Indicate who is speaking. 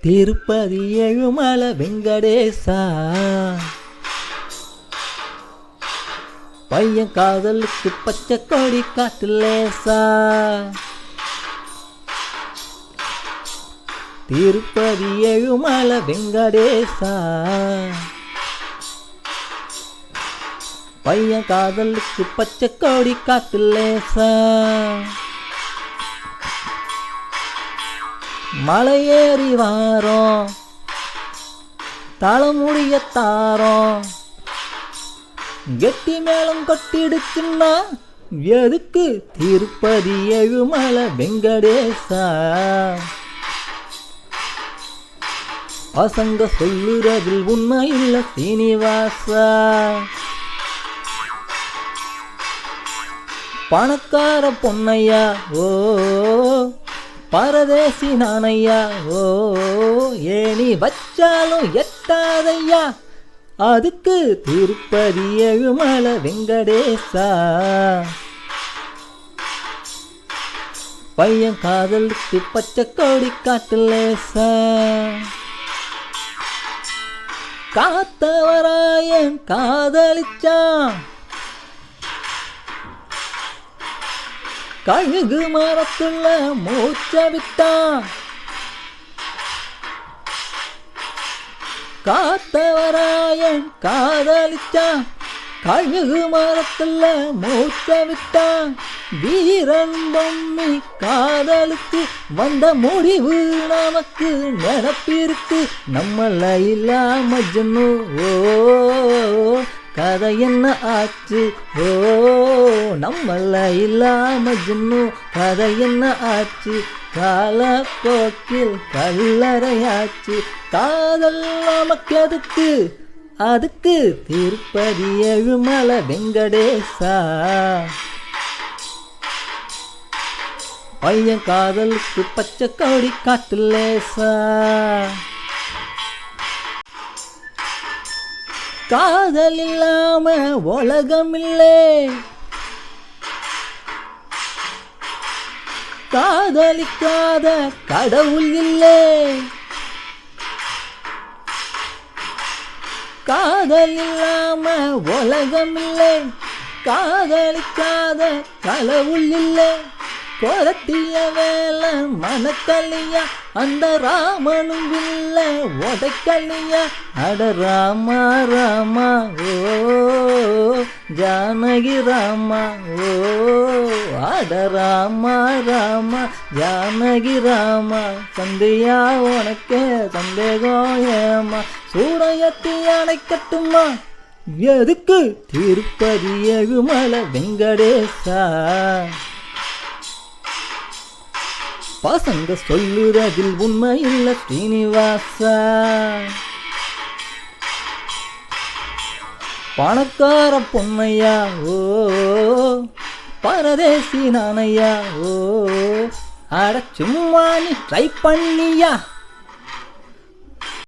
Speaker 1: திருப்பதி ஏழுமலை வெங்கடேசா, பையன் காதலுக்கு பச்சை கொடி காட்டுலேசா. திருப்பதி ஏழுமலை வெங்கடேசா, பையன் காதலுக்கு பச்சை கொடி காட்டுலேசா. மலையேறி வாரோம் தலைமுடிய தாரோம், கெட்டி மேளம் கொட்டிடுச்சுன்னா எதுக்கு திருப்பதி ஏழுமலை வெங்கடேசா. பசங்க சொல்லுறதில் உண்மை இல்ல சீனிவாசா, பணக்கார பொன்னையா ஓ பரதேசி நானையா ஓ, ஏணி வச்சாலும் எட்டாதையா அதுக்கு திருப்பதி ஏழுமலை வெங்கடேசா. பையன் காதலுக்கு பச்சை கொடி காட்டுலேசா. காத்தவராயன் காதலிச்சான், கழுகு மரத்துள்ள மூச்ச விட்டான். காத்தவராயன் காதலிச்சான், கழுகு மரத்துள்ள மூச்ச விட்டான். வீரன் பொம்மி காதலுக்கு வந்த முடிவு நமக்கு நினப்பிருக்கு. நம்ம லைலா மஜ்னு ஓ கதை என்ன ஆச்சு ஓ, நம்ம லைலா மஜ்னு கதை என்ன ஆச்சு. காலப்போக்கில் கல்லறையாச்சு காதல் நமக்கு எதுக்கு, அதுக்கு திருப்பதி ஏழுமலை வெங்கடேசா. பையன் காதலுக்கு பச்சை கொடி காட்டுலேசா. காதல் இல்லாம உலகம் இல்லை, காதலிக்காத கடவுள் இல்லை. காதல் இல்லாம உலகம் இல்லை, காதலிக்காத கடவுள் இல்லை. கொரட்டிய வேலை மனக்கல்லியா, அந்த ராமனும் இல்லை உடைக்கல்லியா. அட ராமா ராமா ஓ ஜானகி ராமா ஓ, அட ராமா ராமா ஜானகி ராமா. சந்தையா உனக்கே சந்தேகம் ஏமா, சூடையத்தி அணைக்கட்டுமா எதுக்கு திருப்பதி ஏழுமலை வெங்கடேசா. பசங்க சொல்லுறதில் உண்மை இல்ல சீனிவாசா, பணக்கார பொன்னையா ஓ பரதேசி நானையா ஓ, அட சும்மா நீ ட்ரை பண்ணியா.